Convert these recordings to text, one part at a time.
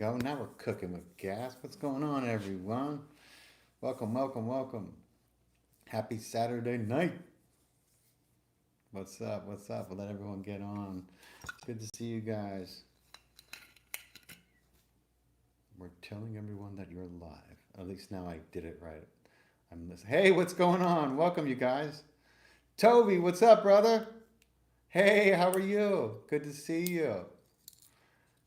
Go. Now we're cooking with gas. What's going on, everyone? Welcome, welcome, welcome. Happy Saturday night. What's up? What's up? We'll let everyone get on. Good to see you guys. We're telling everyone that you're live. At least now I did it right. I'm listening. Hey, what's going on? Welcome, you guys. Toby, what's up, brother? Hey, how are you? Good to see you.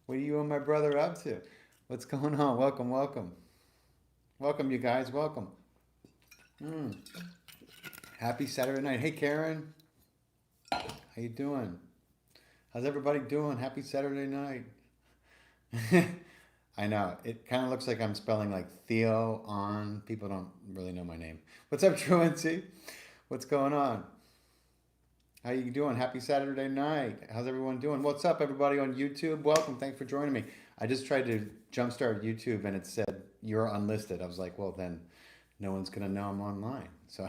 What are you and my brother up to? What's going on? Welcome, welcome. Welcome, you guys. Welcome. Mm. Happy Saturday night. Hey, Karen. How you doing? How's everybody doing? Happy Saturday night. I know. It kind of looks like I'm spelling like Theo on. People don't really know my name. What's up, Truancy? What's going on? How you doing? Happy Saturday night. How's everyone doing? What's up, everybody on YouTube? Welcome. Thanks for joining me. I just tried to jumpstart YouTube and it said you're unlisted. I was like, well, then no one's going to know I'm online. So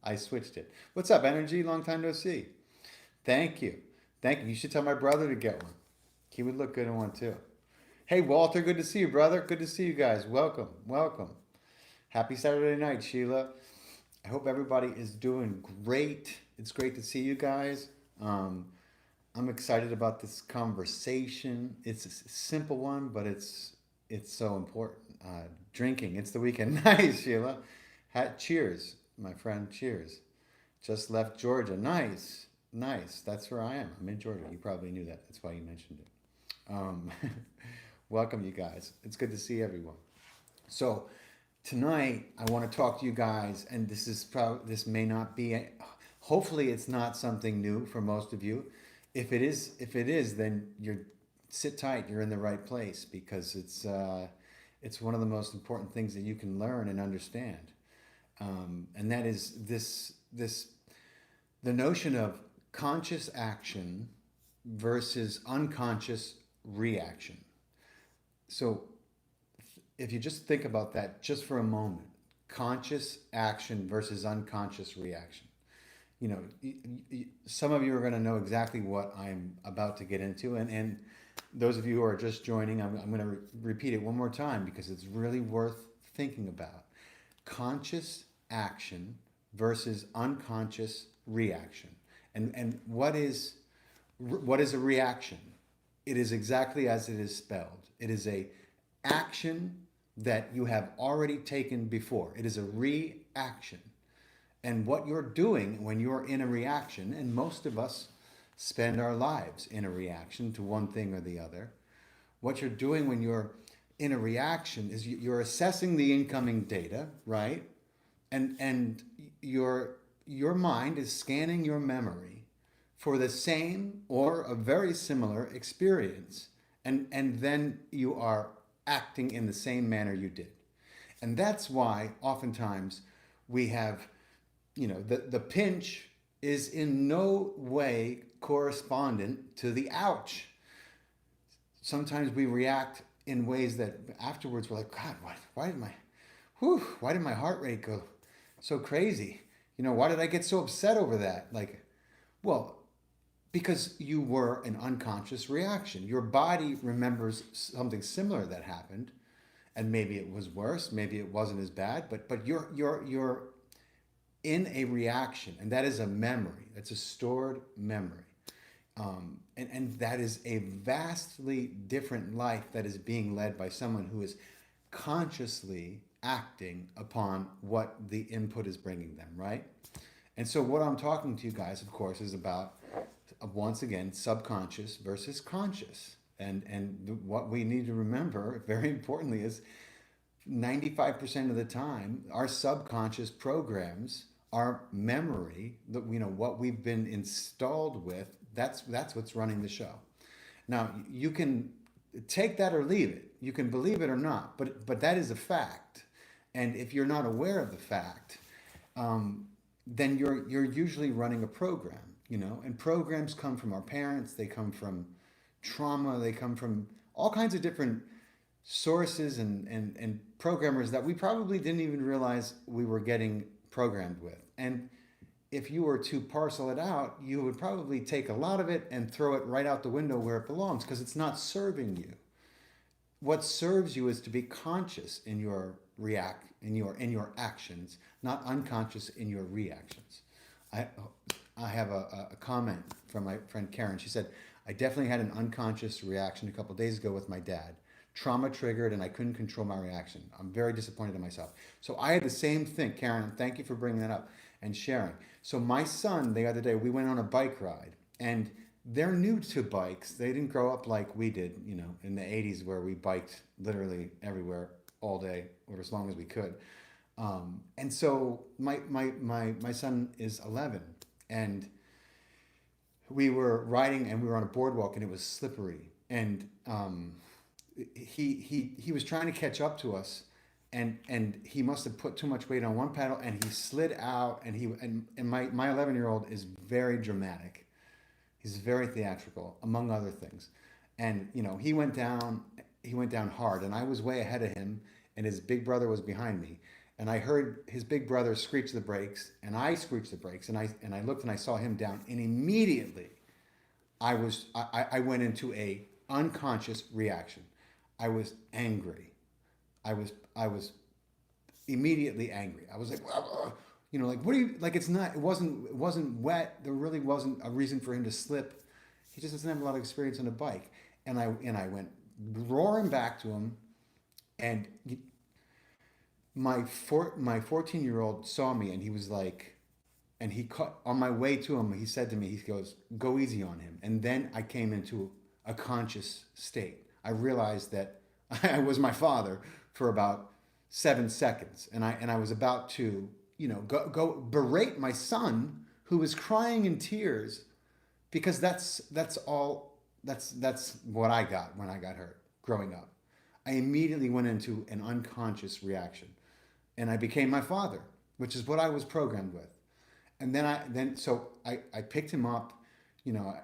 I switched it. What's up, Energy? Long time no see. Thank you. Thank you. You should tell my brother to get one. He would look good in one too. Hey, Walter, good to see you, brother. Good to see you guys. Welcome. Welcome. Happy Saturday night, Sheila. I hope everybody is doing great. It's great to see you guys. Um, I'm excited about this conversation. It's a simple one, but it's so important. Drinking. It's the weekend. Nice, Sheila. Cheers, my friend. Cheers. Just left Georgia. Nice. Nice. That's where I am. I'm in Georgia. You probably knew that. That's why you mentioned it. Welcome, you guys. It's good to see everyone. So tonight, I want to talk to you guys, and this may not be. Hopefully, it's not something new for most of you. If it is, then you're sit tight. You're in the right place because it's one of the most important things that you can learn and understand, and that is this the notion of conscious action versus unconscious reaction. So if you just think about that just for a moment, conscious action versus unconscious reaction. You know, some of you are going to know exactly what I'm about to get into, and those of you who are just joining, I'm going to repeat it one more time because it's really worth thinking about. Conscious action versus unconscious reaction. And what is a reaction? It is exactly as it is spelled. It is a action that you have already taken before. It is a reaction. And what you're doing when you're in a reaction, and most of us spend our lives in a reaction to one thing or the other, what you're doing when you're in a reaction is you're assessing the incoming data, right? And your mind is scanning your memory for the same or a very similar experience. And then you are acting in the same manner you did. And that's why oftentimes we have, the pinch is in no way correspondent to the ouch. Sometimes we react in ways that afterwards we're like, God, why did my heart rate go so crazy? Why did I get so upset over that? Like, well, because you were an unconscious reaction. Your body remembers something similar that happened, and maybe it was worse, maybe it wasn't as bad, but you're in a reaction, and that is a memory. That's a stored memory. And that is a vastly different life that is being led by someone who is consciously acting upon what the input is bringing them, right? And so what I'm talking to you guys, of course, is about, once again, subconscious versus conscious. And what we need to remember, very importantly, is 95% of the time, our subconscious programs, our memory, what we've been installed with, that's what's running the show. Now, you can take that or leave it. You can believe it or not, but that is a fact. And if you're not aware of the fact, then you're usually running a program, and programs come from our parents, they come from trauma, they come from all kinds of different sources and programmers that we probably didn't even realize we were getting programmed with. And if you were to parcel it out, you would probably take a lot of it and throw it right out the window where it belongs because it's not serving you. what serves you is to be conscious in your in your actions, not unconscious in your reactions. I I have a comment from my friend Karen. She said, I definitely had an unconscious reaction a couple of days ago with my dad. Trauma triggered and I couldn't control my reaction. I'm very disappointed in myself. So I had the same thing. Karen, thank you for bringing that up and sharing. So my son, the other day, we went on a bike ride and they're new to bikes. They didn't grow up like we did, in the 80s where we biked literally everywhere all day or as long as we could. And so my son is 11 and we were riding and we were on a boardwalk and it was slippery and he was trying to catch up to us and he must have put too much weight on one pedal and he slid out and my 11-year-old is very dramatic. He's very theatrical, among other things. And he went down hard and I was way ahead of him and his big brother was behind me. And I heard his big brother screech the brakes and I screeched the brakes and I looked and I saw him down and immediately I went into a unconscious reaction. I was angry. I was immediately angry. I was like, like what do you like? It wasn't wet. There really wasn't a reason for him to slip. He just doesn't have a lot of experience on a bike. And I went roaring back to him, and my 14-year-old saw me, and he was like, and he caught on my way to him. He said to me, he goes, "Go easy on him." And then I came into a conscious state. I realized that I was my father for about 7 seconds, and I was about to, go berate my son who was crying in tears because that's what I got when I got hurt growing up. I immediately went into an unconscious reaction, and I became my father, which is what I was programmed with. And so I picked him up.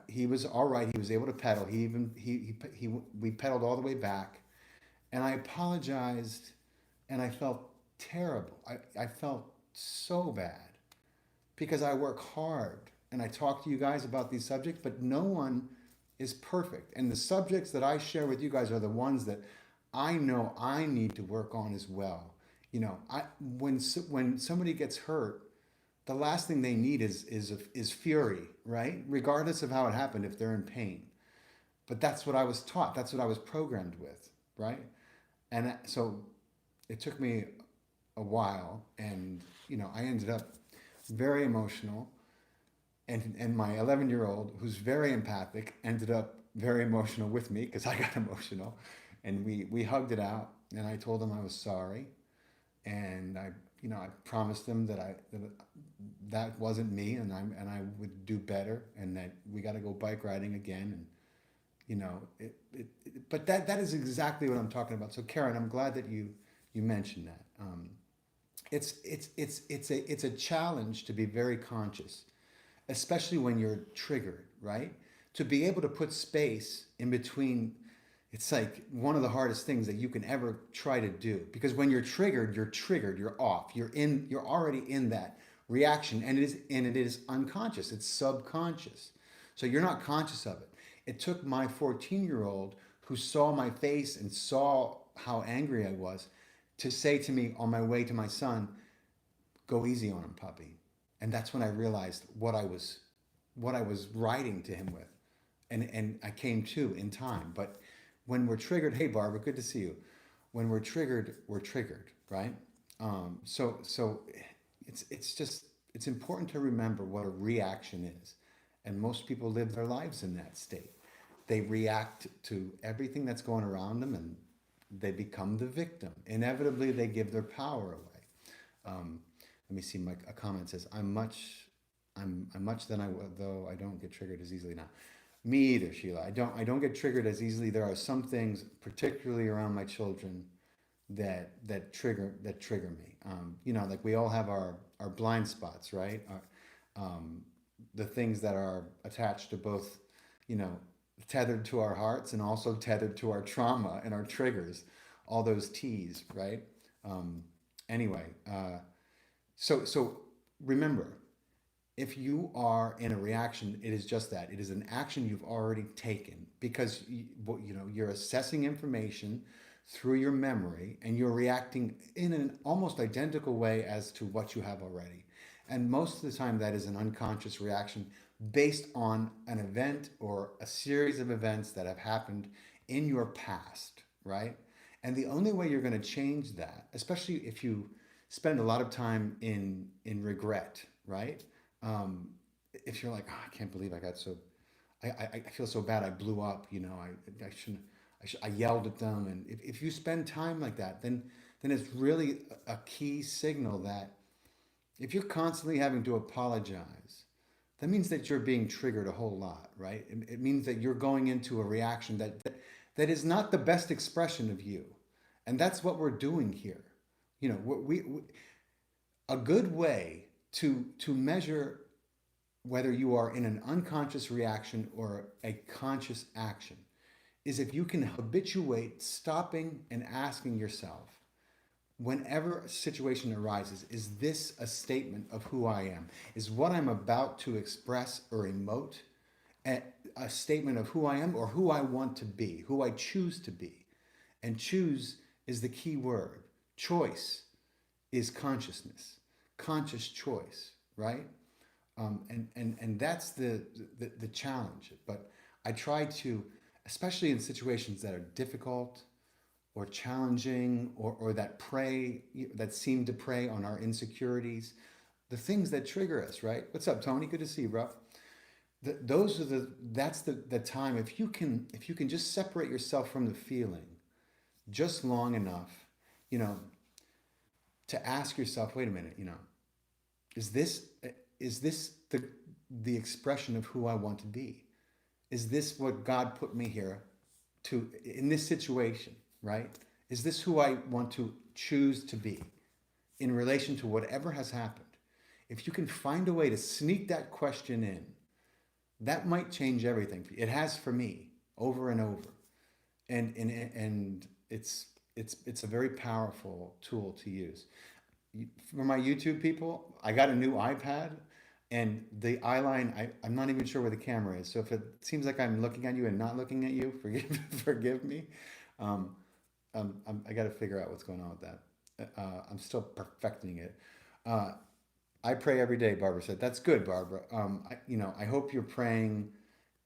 He was all right. He was able to pedal. We pedaled all the way back, and I apologized, and I felt terrible. I felt so bad because I work hard and I talk to you guys about these subjects, but no one is perfect. And the subjects that I share with you guys are the ones that I know I need to work on as well. When somebody gets hurt, the last thing they need is fury, right? Regardless of how it happened, if they're in pain. But that's what I was taught. That's what I was programmed with, right? And so it took me a while, and I ended up very emotional, and my 11-year-old, who's very empathic, ended up very emotional with me because I got emotional, and we hugged it out, and I told him I was sorry, and I promised him that wasn't me, and I would do better, and that we got to go bike riding again, and but that is exactly what I'm talking about. So Karen, I'm glad that you mentioned that. It's a challenge to be very conscious, especially when you're triggered, right? To be able to put space in between. It's like one of the hardest things that you can ever try to do, because when you're triggered, you're off. You're already in that reaction, and it is unconscious. It's subconscious. So you're not conscious of it. It took my 14-year-old, who saw my face and saw how angry I was, to say to me on my way to my son, "Go easy on him, puppy." And that's when I realized what I was writing to him with. And I came to in time. But when we're triggered, hey Barbara, good to see you. When we're triggered, right? So it's important to remember what a reaction is. And most people live their lives in that state. They react to everything that's going around them, and they become the victim. Inevitably, they give their power away. Let me see. A comment says, I'm much than though I don't get triggered as easily now. Me either, Sheila. I don't get triggered as easily. There are some things, particularly around my children, that trigger me. Like we all have our blind spots, right? The things that are attached to both, tethered to our hearts and also tethered to our trauma and our triggers, all those T's, right? Anyway, so remember, if you are in a reaction, it is just that. It is an action you've already taken, because you're assessing information through your memory, and you're reacting in an almost identical way as to what you have already. And most of the time, that is an unconscious reaction based on an event or a series of events that have happened in your past, right? And the only way you're going to change that, especially if you spend a lot of time in regret, right? If you're like, oh, I can't believe I got so, I feel so bad. I blew up. I shouldn't. I yelled at them, and if you spend time like that, then it's really a key signal that if you're constantly having to apologize, that means that you're being triggered a whole lot, right? It means that you're going into a reaction that is not the best expression of you, and that's what we're doing here. We a good way to measure whether you are in an unconscious reaction or a conscious action is if you can habituate stopping and asking yourself, whenever a situation arises, is this a statement of who I am? Is what I'm about to express or emote a statement of who I am or who I want to be, who I choose to be? And choose is the key word. Choice is consciousness, conscious choice, right? And that's the challenge. But I try to, especially in situations that are difficult or challenging or that seem to prey on our insecurities, the things that trigger us, right? What's up, Tony? Good to see you, bro. That's the time, if you can just separate yourself from the feeling just long enough, you know, to ask yourself, wait a minute, is this the expression of who I want to be? Is this what God put me here to in this situation, right? Is this who I want to choose to be in relation to whatever has happened? If you can find a way to sneak that question in, that might change everything. It has for me over and over, and it's a very powerful tool to use. For my YouTube people, I got a new iPad, and the eyeline, I'm not even sure where the camera is. So if it seems like I'm looking at you and not looking at you, forgive me. I got to figure out what's going on with that. I'm still perfecting it. I pray every day, Barbara said. That's good, Barbara. I hope you're praying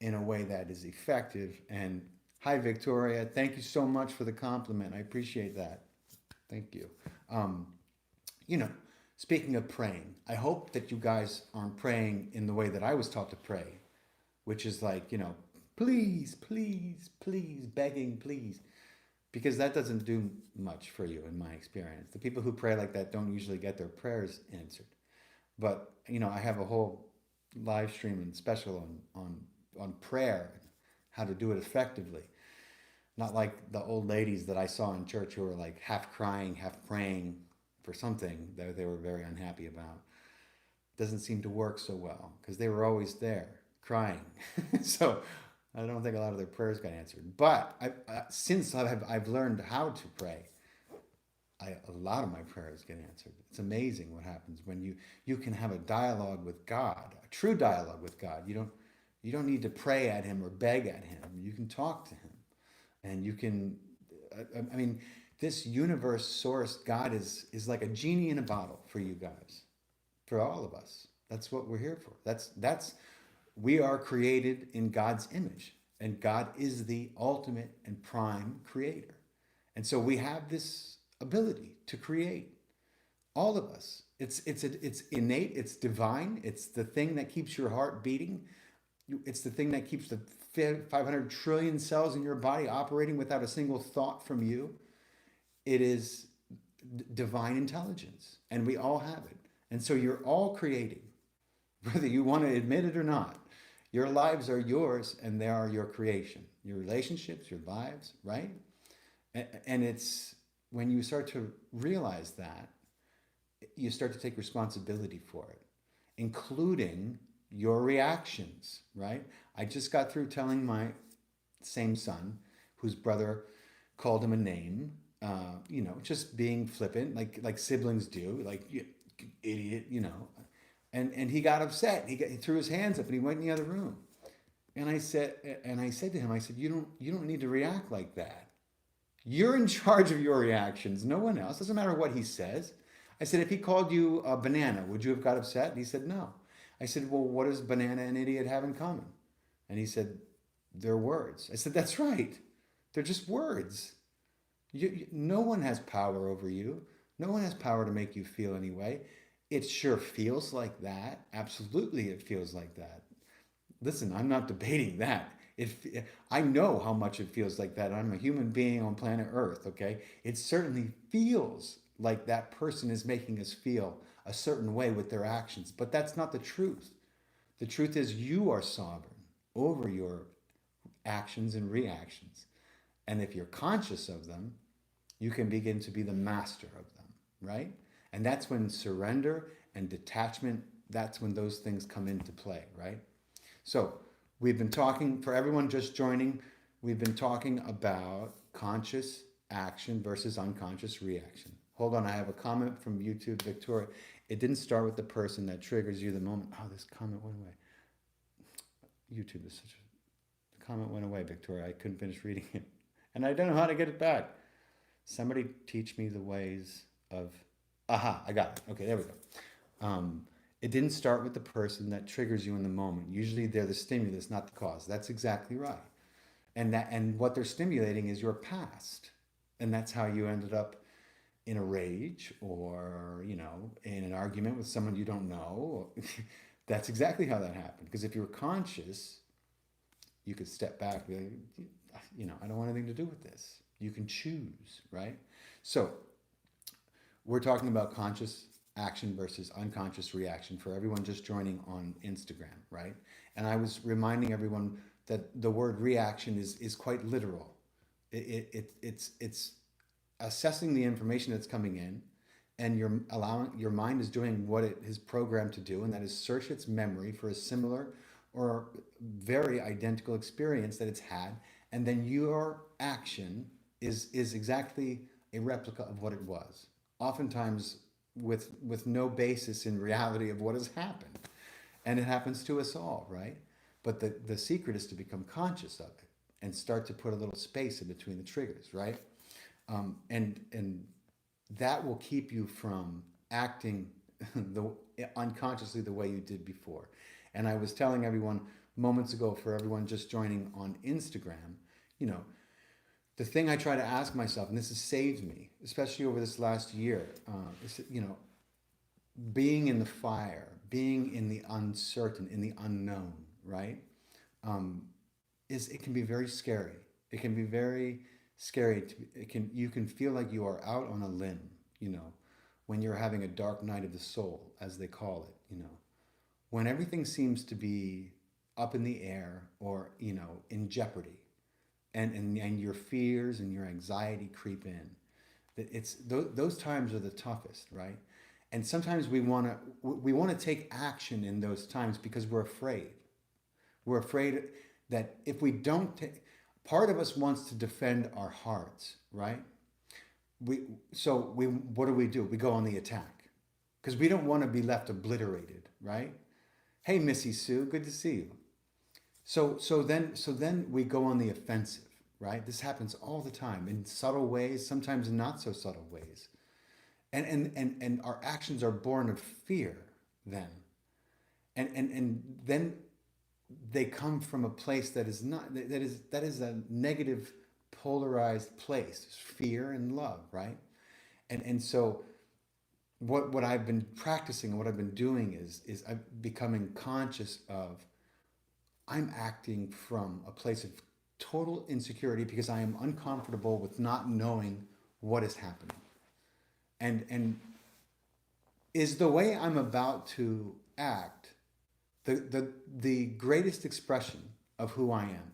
in a way that is effective. And hi, Victoria. Thank you so much for the compliment. I appreciate that. Thank you. Speaking of praying, I hope that you guys aren't praying in the way that I was taught to pray, which is like, please, please, please, begging, please, because that doesn't do much for you in my experience. The people who pray like that don't usually get their prayers answered. But, I have a whole live stream and special on prayer, how to do it effectively. Not like the old ladies that I saw in church who were like half crying, half praying for something that they were very unhappy about. Doesn't seem to work so well because they were always there crying. So I don't think a lot of their prayers got answered. But since I've learned how to pray, a lot of my prayers get answered. It's amazing what happens when you can have a dialogue with God, a true dialogue with God. You don't need to pray at him or beg at him. You can talk to him, and you can. This universe source God is like a genie in a bottle for you guys, for all of us. That's what we're here for. That's we are created in God's image, and God is the ultimate and prime creator. And so we have this ability to create, all of us. It's innate, it's divine, it's the thing that keeps your heart beating. It's the thing that keeps the 500 trillion cells in your body operating without a single thought from you. It is divine intelligence, and we all have it. And so you're all creating, whether you want to admit it or not. Your lives are yours, and they are your creation. Your relationships, your lives, right? And it's when you start to realize that, you start to take responsibility for it, including your reactions, right? I just got through telling my same son, whose brother called him a name, just being flippant, like siblings do, like, you idiot, and he got upset. He threw his hands up and he went in the other room. And I said to him, you don't need to react like that. You're in charge of your reactions, no one else. Doesn't matter what he says. I said, if he called you a banana, would you have got upset? And he said, no. I said, well, what does banana and idiot have in common? And he said, they're words. I said, that's right. They're just words. No one has power over you. No one has power to make you feel any way. It sure feels like that. Absolutely, it feels like that. Listen, I'm not debating that. I know how much it feels like that. I'm a human being on planet Earth, okay? It certainly feels like that person is making us feel a certain way with their actions, but that's not the truth. The truth is you are sovereign over your actions and reactions. And if you're conscious of them, you can begin to be the master of them, right? And that's when surrender and detachment, that's when those things come into play, right? So we've been talking, for everyone just joining, we've been talking about conscious action versus unconscious reaction. Hold on, I have a comment from YouTube, Victoria. It didn't start with the person that triggers you the moment. Oh, this comment went away. YouTube is such a... The comment went away, Victoria. I couldn't finish reading it. And I don't know how to get it back. Somebody teach me the ways of... Aha, I got it. Okay, there we go. It didn't start with the person that triggers you in the moment. Usually they're the stimulus, not the cause. That's exactly right. And what they're stimulating is your past. And that's how you ended up in a rage or, in an argument with someone you don't know. That's exactly how that happened. Because if you're conscious, you could step back and be like, I don't want anything to do with this. You can choose, right? So we're talking about conscious action versus unconscious reaction for everyone just joining on Instagram, right? And I was reminding everyone that the word reaction is quite literal. It's assessing the information that's coming in, and your mind is doing what it is programmed to do, and that is search its memory for a similar or very identical experience that it's had, and then your action is exactly a replica of what it was. Oftentimes with no basis in reality of what has happened. And it happens to us all, right? But the secret is to become conscious of it and start to put a little space in between the triggers, right? And that will keep you from acting unconsciously the way you did before. And I was telling everyone moments ago, for everyone just joining on Instagram, the thing I try to ask myself, and this has saved me, especially over this last year, is, being in the fire, being in the uncertain, in the unknown, right? It can be very scary. It can be very scary. You can feel like you are out on a limb, when you're having a dark night of the soul, as they call it, when everything seems to be up in the air or, in jeopardy. And your fears and your anxiety creep in. Those times are the toughest, right? And sometimes we want to take action in those times because we're afraid. We're afraid that if we don't part of us wants to defend our hearts, right? What do? We go on the attack because we don't want to be left obliterated, right? Hey, Missy Sue, good to see you. So then we go on the offensive, right? This happens all the time in subtle ways, sometimes in not so subtle ways. And our actions are born of fear then. And then they come from a place that is not, that is a negative polarized place, fear and love, right? And so what I've been practicing and what I've been doing is I'm becoming conscious of, I'm acting from a place of total insecurity because I am uncomfortable with not knowing what is happening. And is the way I'm about to act the greatest expression of who I am?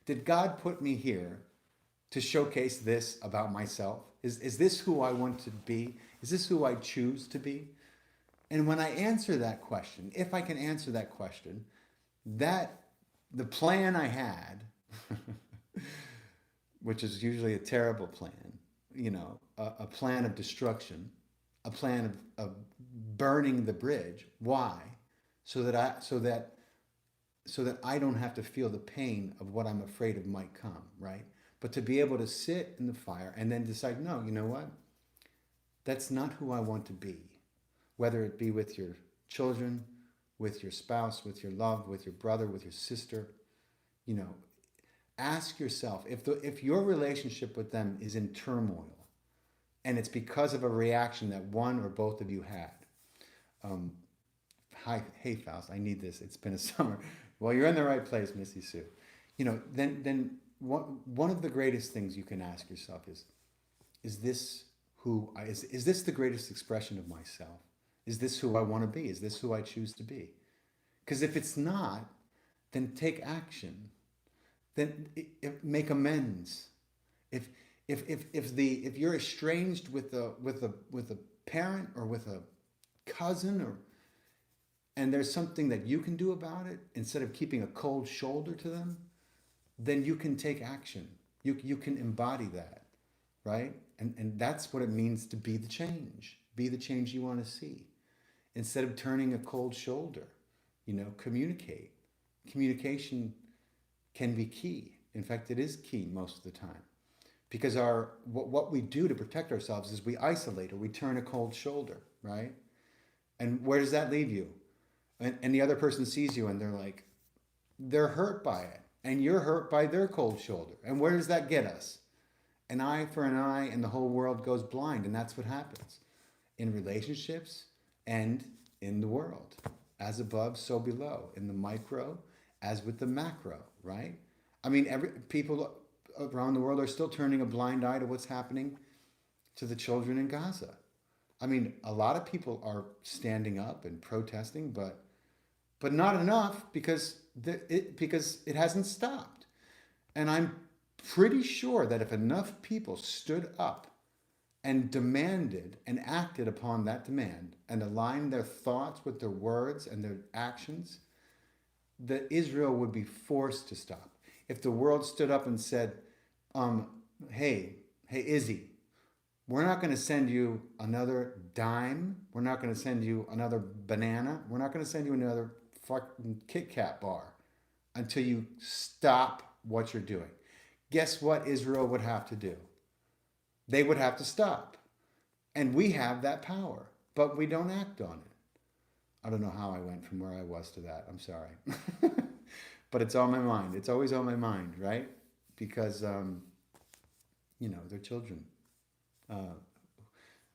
Did God put me here to showcase this about myself? Is this who I want to be? Is this who I choose to be? And when I answer that question, if I can answer that question, that the plan I had, which is usually a terrible plan, a plan of destruction, a plan of burning the bridge. Why? So that I don't have to feel the pain of what I'm afraid of might come, right? but to be able to sit in the fire and then decide, no, you know what? That's not who I want to be. Whether it be with your children, with your spouse, with your love, with your brother, with your sister, you know, ask yourself if your relationship with them is in turmoil and it's because of a reaction that one or both of you had. Um, hey Faust, I need this. It's been a summer. Well, you're in the right place, Missy Sue. You know, then one of the greatest things you can ask yourself is this is this the greatest expression of myself? Is this who I want to be? Is this who I choose to be? Because if it's not, then take action. Then make amends. If if you're estranged with a parent or with a cousin or and there's something that you can do about it instead of keeping a cold shoulder to them, then you can take action. You can embody that, right? And that's what it means to be the change. Be the change you want to see. Instead of turning a cold shoulder, you know, communicate. Communication can be key. In fact, it is key most of the time. Because what we do to protect ourselves is we isolate or we turn a cold shoulder, right? And where does that leave you? And the other person sees you and they're hurt by it. And you're hurt by their cold shoulder. And where does that get us? An eye for an eye and the whole world goes blind. And that's what happens in relationships and in the world. As above, so below. In the micro, as with the macro, right? I mean, people around the world are still turning a blind eye to what's happening to the children in Gaza. I mean, a lot of people are standing up and protesting, but not enough because it hasn't stopped. And I'm pretty sure that if enough people stood up and demanded and acted upon that demand and aligned their thoughts with their words and their actions, that Israel would be forced to stop. If the world stood up and said, hey, Izzy, we're not going to send you another dime. We're not going to send you another banana. We're not going to send you another fucking Kit Kat bar until you stop what you're doing. Guess what Israel would have to do? They would have to stop. And we have that power, but we don't act on it. I don't know how I went from where I was to that. I'm sorry. But it's on my mind. It's always on my mind, right? Because, you know, they're children.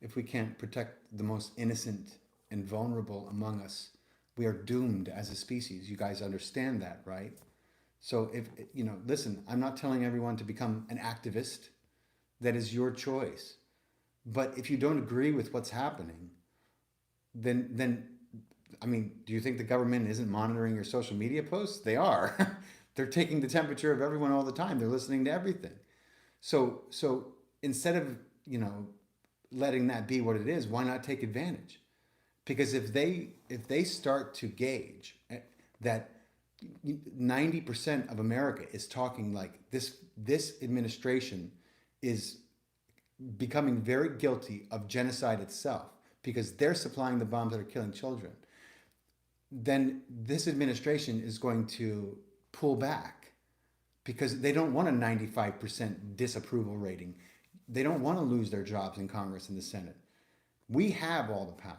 If we can't protect the most innocent and vulnerable among us, we are doomed as a species. You guys understand that, right? So if, you know, listen, I'm not telling everyone to become an activist. That is your choice. But if you don't agree with what's happening, then I mean, do you think the government isn't monitoring your social media posts? They are. They're taking the temperature of everyone all the time. They're listening to everything. So instead of, you know, letting that be what it is, why not take advantage? Because if they start to gauge that 90% of America is talking like this administration is becoming very guilty of genocide itself because they're supplying the bombs that are killing children, then this administration is going to pull back because they don't want a 95% disapproval rating. They don't want to lose their jobs in Congress and the Senate. We have all the power.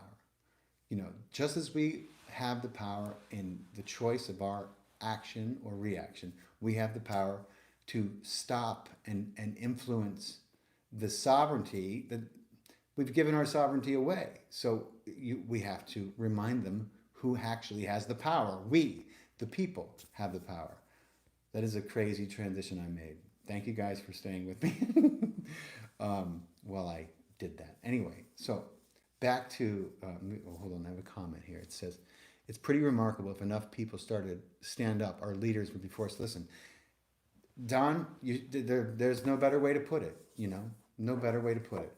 You know, just as we have the power in the choice of our action or reaction, we have the power to stop and influence the sovereignty that we've given our sovereignty away. So we have to remind them who actually has the power. We, the people, have the power. That is a crazy transition I made. Thank you guys for staying with me while I did that. Anyway, so back to, hold on, I have a comment here. It says, it's pretty remarkable if enough people started to stand up, our leaders would be forced to listen. Don, there's no better way to put it, you know, no better way to put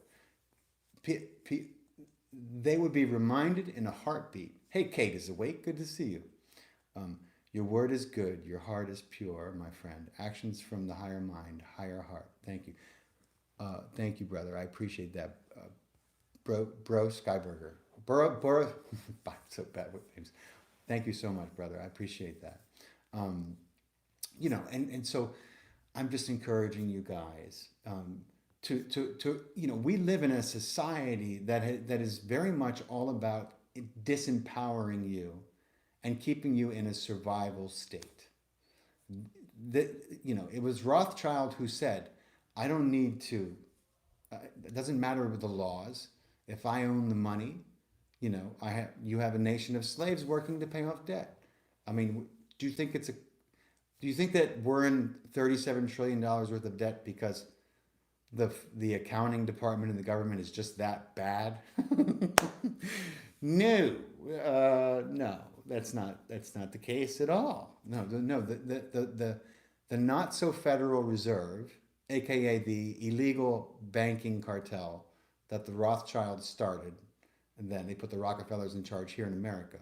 it. They would be reminded in a heartbeat. Hey, Kate is awake. Good to see you. Your word is good. Your heart is pure, my friend. Actions from the higher mind, higher heart. Thank you. Thank you, brother. I appreciate that. Bro Skyburger. Bro, I'm so bad with names. Thank you so much, brother. I appreciate that. You know, and so I'm just encouraging you guys we live in a society that is very much all about disempowering you and keeping you in a survival state. It was Rothschild who said, I don't need to, it doesn't matter with the laws. If I own the money, you have a nation of slaves working to pay off debt. I mean, do you think it's a, do you think that we're in $37 trillion worth of debt because the accounting department in the government is just that bad? No, no, that's not the case at all. No, the not so Federal Reserve, aka the illegal banking cartel that the Rothschilds started, and then they put the Rockefellers in charge here in America,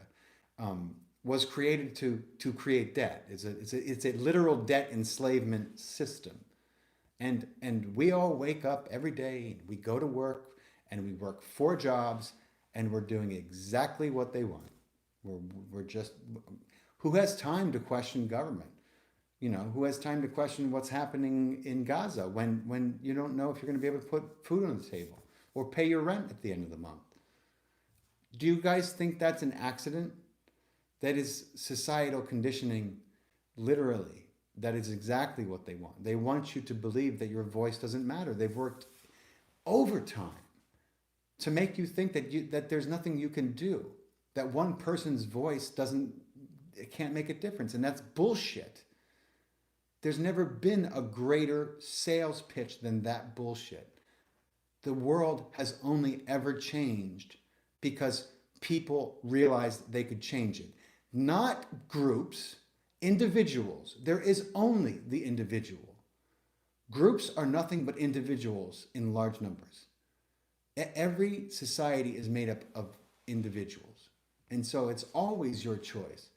was created to create debt. It's a literal debt enslavement system. And we all wake up every day, we go to work, and we work 4 jobs, and we're doing exactly what they want. We're just, who has time to question government? Who has time to question what's happening in Gaza when you don't know if you're going to be able to put food on the table or pay your rent at the end of the month? Do you guys think that's an accident? That is societal conditioning, literally. That is exactly what they want. They want you to believe that your voice doesn't matter. They've worked overtime to make you think that there's nothing you can do, that one person's voice can't make a difference, and that's bullshit. There's never been a greater sales pitch than that bullshit. The world has only ever changed because people realized they could change it. Not groups, individuals. There is only the individual. Groups are nothing but individuals in large numbers. Every society is made up of individuals. And so it's always your choice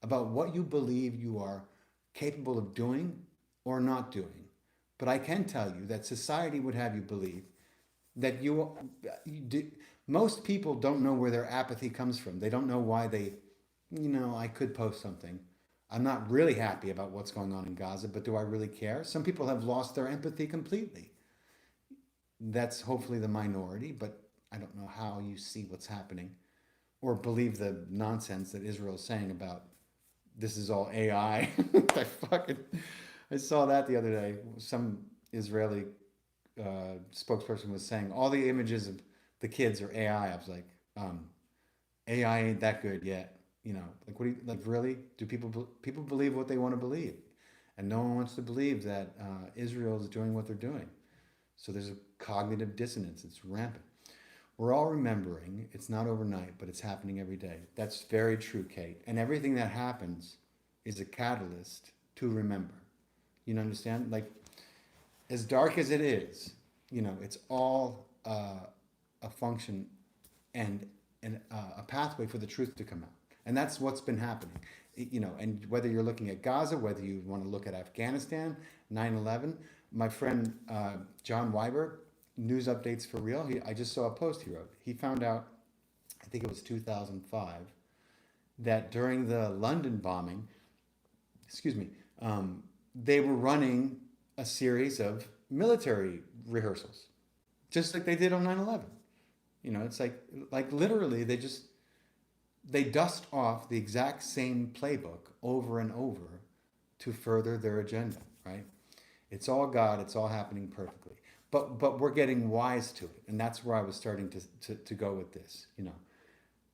about what you believe you are capable of doing or not doing. But I can tell you that society would have you believe that most people don't know where their apathy comes from. They don't know why I could post something. I'm not really happy about what's going on in Gaza, but do I really care? Some people have lost their empathy completely. That's hopefully the minority, but I don't know how you see what's happening or believe the nonsense that Israel's saying about this is all AI. I saw that the other day. Some Israeli spokesperson was saying all the images of the kids are AI. I was like, AI ain't that good yet. Really? Do people believe what they want to believe? And no one wants to believe that Israel is doing what they're doing. So there's a cognitive dissonance. It's rampant. We're all remembering. It's not overnight, but it's happening every day. That's very true, Kate. And everything that happens is a catalyst to remember. You understand? Like, as dark as it is, it's all a function and a pathway for the truth to come out. And that's what's been happening. And whether you're looking at Gaza, whether you want to look at Afghanistan, 9/11, my friend John Weiber, News Updates for Real, I just saw a post he wrote. He found out, I think it was 2005, that during the London bombing, they were running a series of military rehearsals, just like they did on 9/11. It's like literally they dust off the exact same playbook over and over to further their agenda, right? It's all God, it's all happening perfectly. But we're getting wise to it, and that's where I was starting to go with this,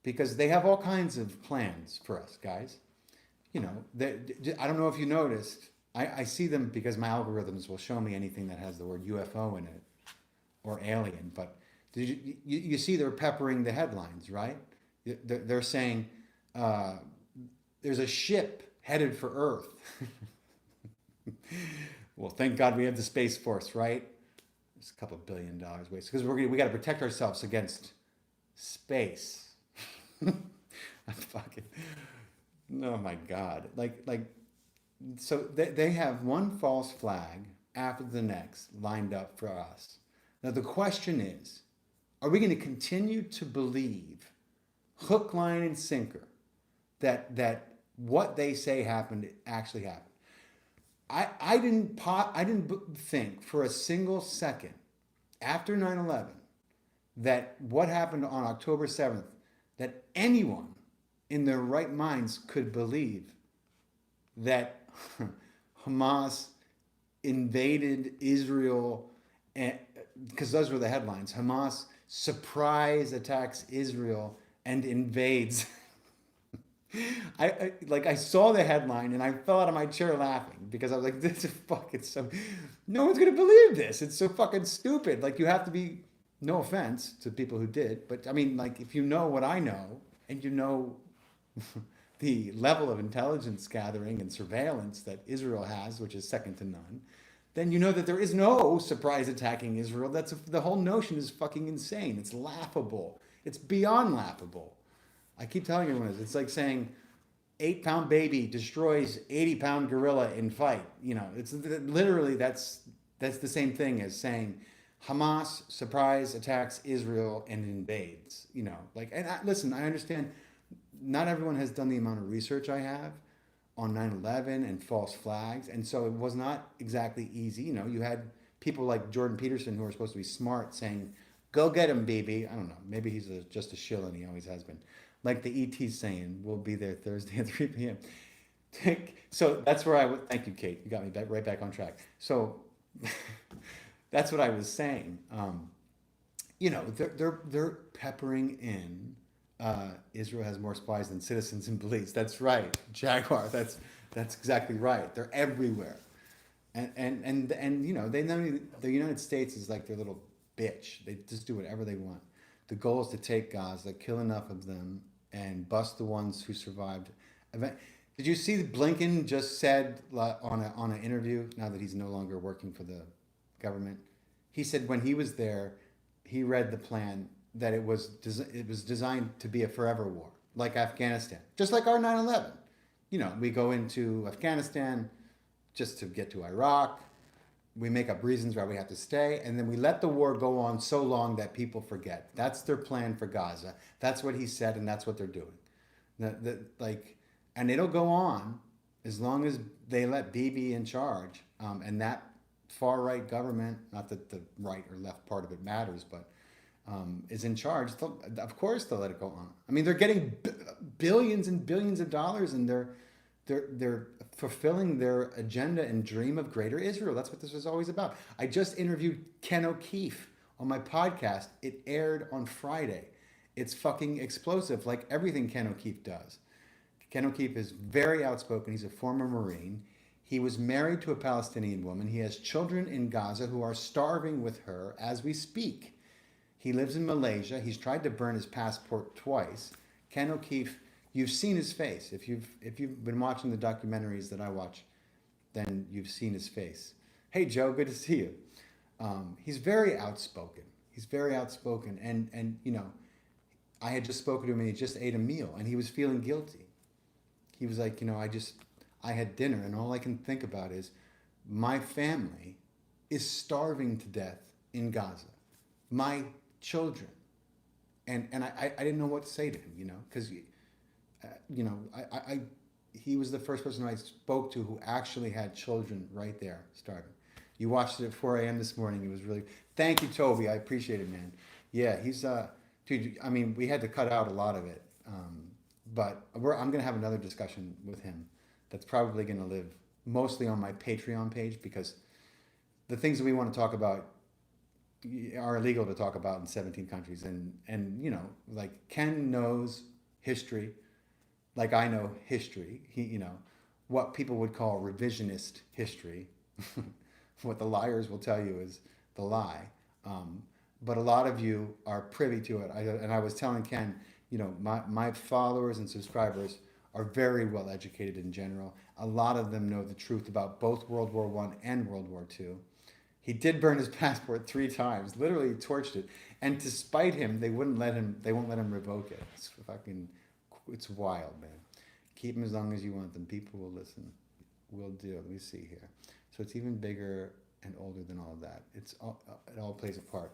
because they have all kinds of plans for us, guys. I don't know if you noticed, I see them because my algorithms will show me anything that has the word UFO in it or alien, but you see they're peppering the headlines, right? They're saying there's a ship headed for Earth. Well, thank God we have the Space Force, right? It's a couple $1 billion wasted because we got to protect ourselves against space. Oh my God! So they have one false flag after the next lined up for us. Now the question is, are we going to continue to believe, hook, line, and sinker, that what they say happened actually happened? I didn't think for a single second after 9/11 that what happened on October 7th, that anyone in their right minds could believe that Hamas invaded Israel, because those were the headlines. Hamas surprise attacks Israel and invades. I saw the headline and I fell out of my chair laughing because I was like, this is fucking so, no one's gonna believe this. It's so fucking stupid. Like, you have to be, no offense to people who did, but I mean, like, if you know what I know and you know the level of intelligence gathering and surveillance that Israel has, which is second to none, then you know that there is no surprise attacking Israel. The whole notion is fucking insane. It's laughable. It's beyond laughable. I keep telling everyone this. It's like saying 8-pound baby destroys 80-pound gorilla in fight. You know, it's literally that's the same thing as saying Hamas surprise attacks Israel and invades. You know, like, and listen, I understand not everyone has done the amount of research I have on 9/11 and false flags, and so it was not exactly easy. You know, you had people like Jordan Peterson who are supposed to be smart saying, "Go get him, baby." I don't know. Maybe he's just a shill, and he always has been. Like the ET saying, "We'll be there Thursday at 3 p.m." So that's where I would. Thank you, Kate. You got me right back on track. So that's what I was saying. You know, they're peppering in. Israel has more spies than citizens and police. That's right, Jaguar. That's exactly right. They're everywhere, and you know, they know the United States is like their little bitch. They just do whatever they want. The goal is to take Gaza, kill enough of them, and bust the ones who survived. Did you see Blinken just said on an interview, now that he's no longer working for the government? He said when he was there, he read the plan that it was designed to be a forever war, like Afghanistan, just like our 9/11. You know, we go into Afghanistan just to get to Iraq. We make up reasons why we have to stay, and then we let the war go on so long that people forget. That's their plan for Gaza. That's what he said, and that's what they're doing. And it'll go on as long as they let Bibi in charge, and that far right government. Not that the right or left part of it matters, but is in charge. Of course, they'll let it go on. I mean, they're getting billions and billions of dollars, and they're fulfilling their agenda and dream of greater Israel. That's what this was always about. I just interviewed Ken O'Keefe on my podcast. It aired on Friday. It's fucking explosive, like everything Ken O'Keefe does. Ken O'Keefe is very outspoken. He's a former Marine. He was married to a Palestinian woman. He has children in Gaza who are starving with her as we speak. He lives in Malaysia. He's tried to burn his passport twice. Ken O'Keefe, you've seen his face. If you've been watching the documentaries that I watch, then you've seen his face. Hey Joe, good to see you. He's very outspoken. And you know, I had just spoken to him and he just ate a meal and he was feeling guilty. He was like, you know, I had dinner and all I can think about is my family is starving to death in Gaza. My children. And I didn't know what to say to him, you know, because, you know, he was the first person I spoke to who actually had children right there starving. You watched it at 4 a.m. this morning. It was really, thank you, Toby. I appreciate it, man. Yeah, he's, dude, I mean, we had to cut out a lot of it. But I'm going to have another discussion with him that's probably going to live mostly on my Patreon page, because the things that we want to talk about are illegal to talk about in 17 countries. And you know, like Ken knows history, like I know history. He, you know, what people would call revisionist history. What the liars will tell you is the lie. But a lot of you are privy to it. And I was telling Ken, you know, my followers and subscribers are very well educated in general. A lot of them know the truth about both World War I and World War II. He did burn his passport 3 times, literally torched it. And to spite him, they won't let him revoke it. It's wild, man. Keep them as long as you want them. People will listen. Will do. Let me see here. So it's even bigger and older than all of that. It all plays a part.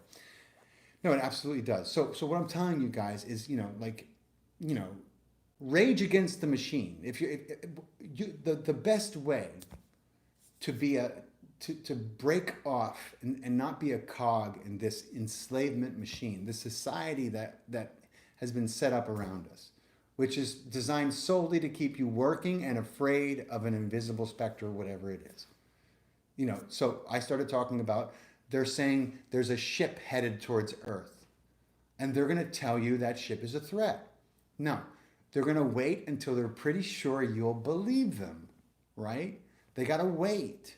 No, it absolutely does. So what I'm telling you guys is, you know, like, you know, rage against the machine. The best way to be a to break off and not be a cog in this enslavement machine, this society that has been set up around us, which is designed solely to keep you working and afraid of an invisible specter, whatever it is. So I started talking about, they're saying there's a ship headed towards Earth, and they're going to tell you that ship is a threat. No, they're going to wait until they're pretty sure you'll believe them, right? They got to wait.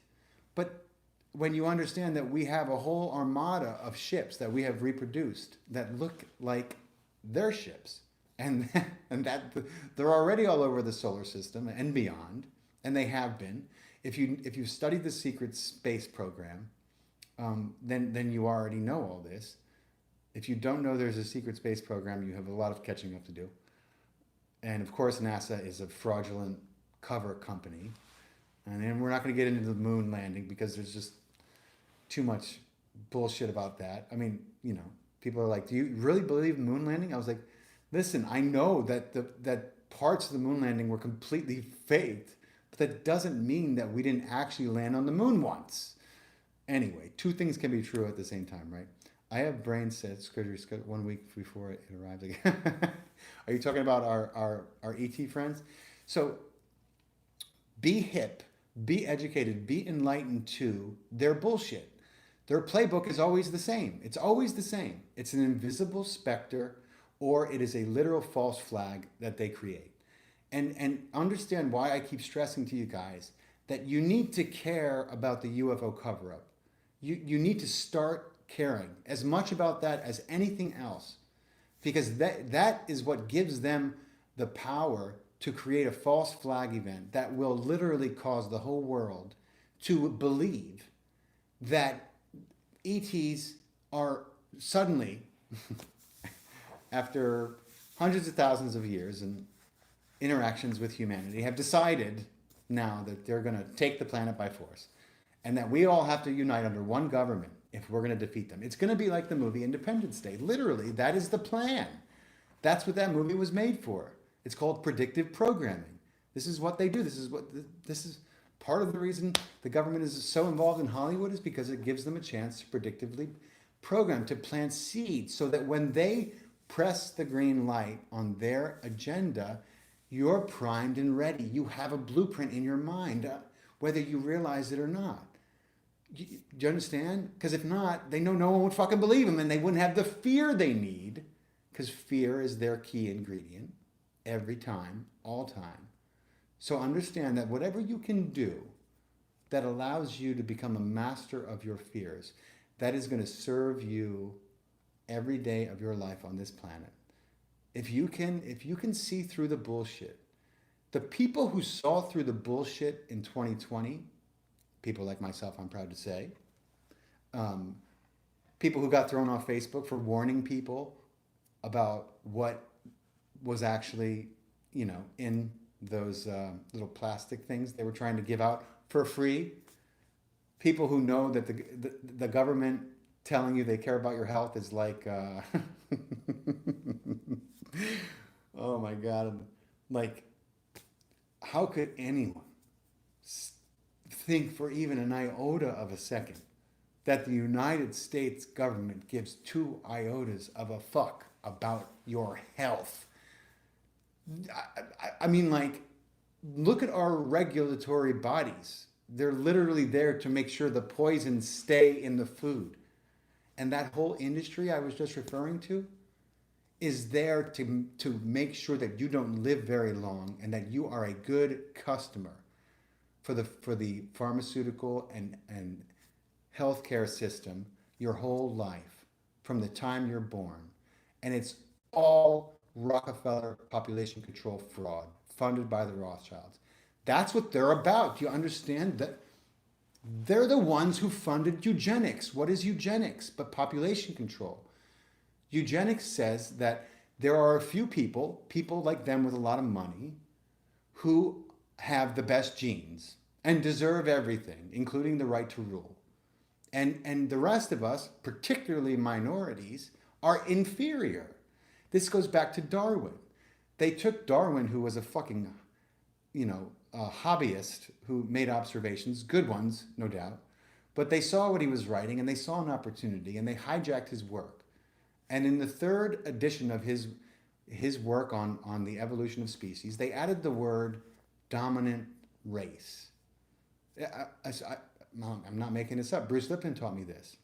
But when you understand that we have a whole armada of ships that we have reproduced that look like their ships, and that they're already all over the solar system and beyond, and they have been. If you studied the secret space program, then you already know all this. If you don't know there's a secret space program, you have a lot of catching up to do. And of course, NASA is a fraudulent cover company. And then we're not going to get into the moon landing because there's just too much bullshit about that. I mean, people are like, do you really believe moon landing? I was like, listen, I know that parts of the moon landing were completely faked, but that doesn't mean that we didn't actually land on the moon once. Anyway, two things can be true at the same time, right? I have brain cells 1 week before it arrives again. Are you talking about our ET friends? So be hip, be educated, be enlightened to their bullshit. Their playbook is always the same. It's always the same. It's an invisible specter, or it is a literal false flag that they create. And understand why I keep stressing to you guys that you need to care about the UFO cover-up. You need to start caring as much about that as anything else, because that is what gives them the power to create a false flag event that will literally cause the whole world to believe that ETs are suddenly, after hundreds of thousands of years and interactions with humanity, have decided now that they're going to take the planet by force, and that we all have to unite under one government if we're going to defeat them. It's going to be like the movie Independence Day. Literally, that is the plan. That's what that movie was made for. It's called predictive programming. This is what they do. This is part of the reason the government is so involved in Hollywood, is because it gives them a chance to predictively program, to plant seeds, so that when they press the green light on their agenda, you're primed and ready. You have a blueprint in your mind, whether you realize it or not. Do you understand? Because if not, they know no one would fucking believe them, and they wouldn't have the fear they need, because fear is their key ingredient every time, all time. So understand that whatever you can do that allows you to become a master of your fears, that is going to serve you every day of your life on this planet. If you can see through the bullshit, the people who saw through the bullshit in 2020, people like myself, I'm proud to say, people who got thrown off Facebook for warning people about what was actually, in those little plastic things they were trying to give out for free. People who know that the government telling you they care about your health is like, oh my God, like, how could anyone think for even an iota of a second that the United States government gives 2 iotas of a fuck about your health? I mean, like, look at our regulatory bodies. They're literally there to make sure the poisons stay in the food. And that whole industry I was just referring to is there to make sure that you don't live very long, and that you are a good customer for the pharmaceutical and healthcare system your whole life, from the time you're born. And it's all Rockefeller population control fraud funded by the Rothschilds. That's what they're about. Do you understand that? They're the ones who funded eugenics. What is eugenics but population control? Eugenics says that there are a few people like them with a lot of money, who have the best genes and deserve everything, including the right to rule. And the rest of us, particularly minorities, are inferior. This goes back to Darwin. They took Darwin, who was a fucking, hobbyist who made observations, good ones, no doubt, but they saw what he was writing and they saw an opportunity and they hijacked his work. And in the third edition of his work on the evolution of species, they added the word dominant race. I'm not making this up. Bruce Lipton taught me this.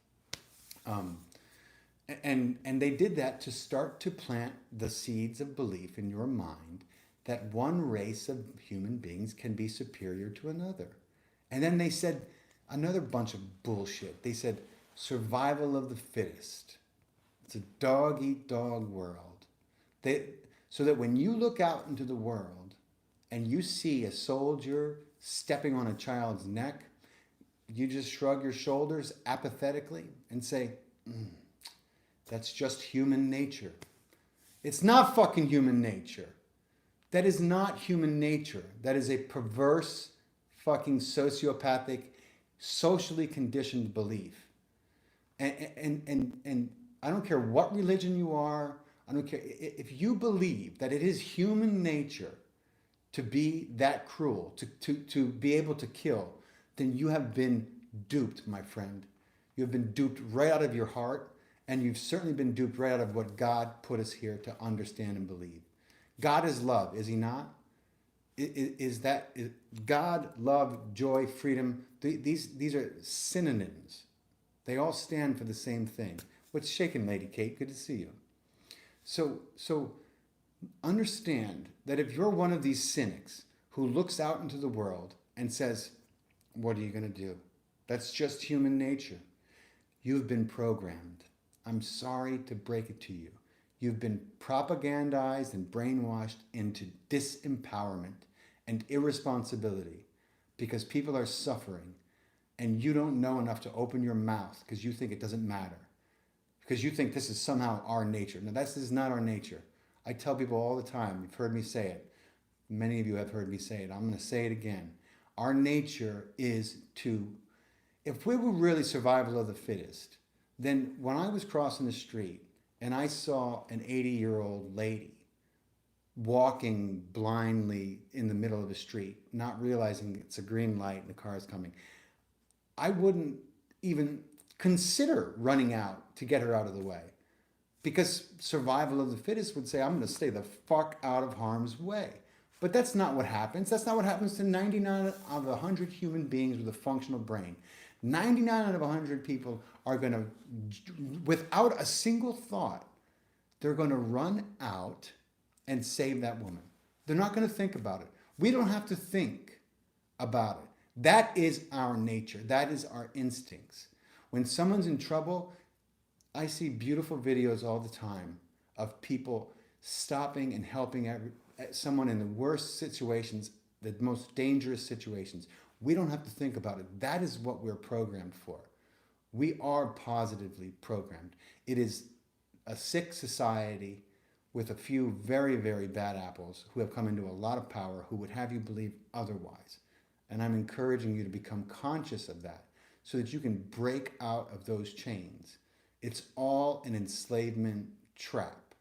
And they did that to start to plant the seeds of belief in your mind that one race of human beings can be superior to another. And then they said another bunch of bullshit. They said survival of the fittest. It's a dog eat dog world. So that when you look out into the world and you see a soldier stepping on a child's neck, you just shrug your shoulders apathetically and say, that's just human nature. It's not fucking human nature. That is not human nature. That is a perverse, fucking sociopathic, socially conditioned belief. And I don't care what religion you are. I don't care. If you believe that it is human nature to be that cruel, to be able to kill, then you have been duped, my friend. You have been duped right out of your heart, and you've certainly been duped right out of what God put us here to understand and believe. God is love, is he not? Is God, love, joy, freedom? These are synonyms. They all stand for the same thing. What's shaking, Lady Kate? Good to see you. So understand that if you're one of these cynics who looks out into the world and says, what are you going to do? That's just human nature. You've been programmed. I'm sorry to break it to you. You've been propagandized and brainwashed into disempowerment and irresponsibility because people are suffering and you don't know enough to open your mouth because you think it doesn't matter. Because you think this is somehow our nature. No, this is not our nature. I tell people all the time, you've heard me say it. Many of you have heard me say it. I'm going to say it again. Our nature is to, if we were really survival of the fittest, then when I was crossing the street and I saw an 80-year-old lady walking blindly in the middle of the street, not realizing it's a green light and the car is coming, I wouldn't even consider running out to get her out of the way. Because survival of the fittest would say, I'm going to stay the fuck out of harm's way. But that's not what happens. That's not what happens to 99 of 100 human beings with a functional brain. 99 out of 100 people are going to, without a single thought, they're going to run out and save that woman. They're not going to think about it. We don't have to think about it. That is our nature. That is our instincts. When someone's in trouble, I see beautiful videos all the time of people stopping and helping someone in the worst situations, the most dangerous situations. We don't have to think about it. That is what we're programmed for. We are positively programmed. It is a sick society with a few very, very bad apples who have come into a lot of power who would have you believe otherwise. And I'm encouraging you to become conscious of that so that you can break out of those chains. It's all an enslavement trap,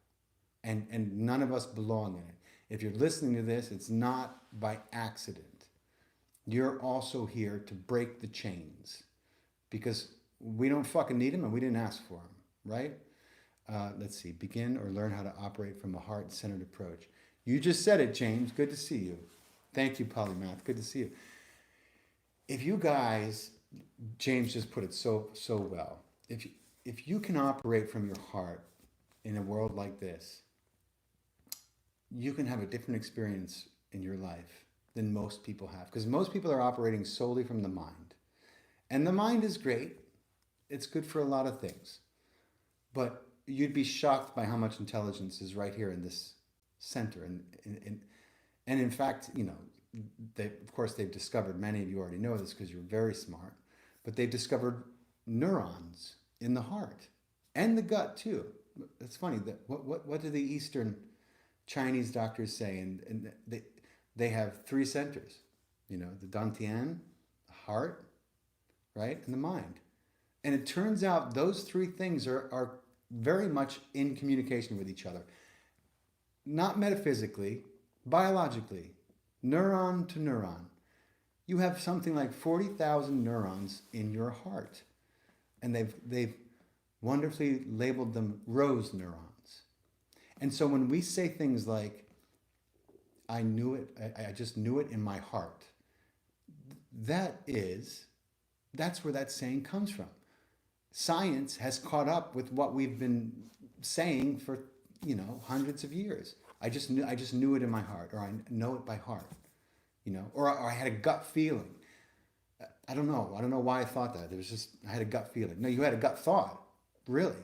and none of us belong in it. If you're listening to this, it's not by accident. You're also here to break the chains because we don't fucking need them and we didn't ask for them, right? Let's see, begin or learn how to operate from a heart-centered approach. You just said it, James. Good to see you. Thank you, Polymath. Good to see you. If you guys, James just put it so well. If you can operate from your heart in a world like this, you can have a different experience in your life than most people have. Because most people are operating solely from the mind. And the mind is great. It's good for a lot of things. But you'd be shocked by how much intelligence is right here in this center. And in fact, you know, of course they've discovered, many of you already know this because you're very smart, but they've discovered neurons in the heart and the gut too. It's funny that what do the Eastern Chinese doctors say? And they have three centers, you know, the dantian, the heart, right, and the mind. And it turns out those three things are very much in communication with each other. Not metaphysically, biologically, neuron to neuron. You have something like 40,000 neurons in your heart. And they've wonderfully labeled them rose neurons. And so when we say things like, I knew it, I just knew it in my heart, that's where that saying comes from. Science has caught up with what we've been saying for, hundreds of years. I just knew it in my heart, or I know it by heart, or I had a gut feeling. I don't know why I thought that. It was just, I had a gut feeling. No, you had a gut thought, really.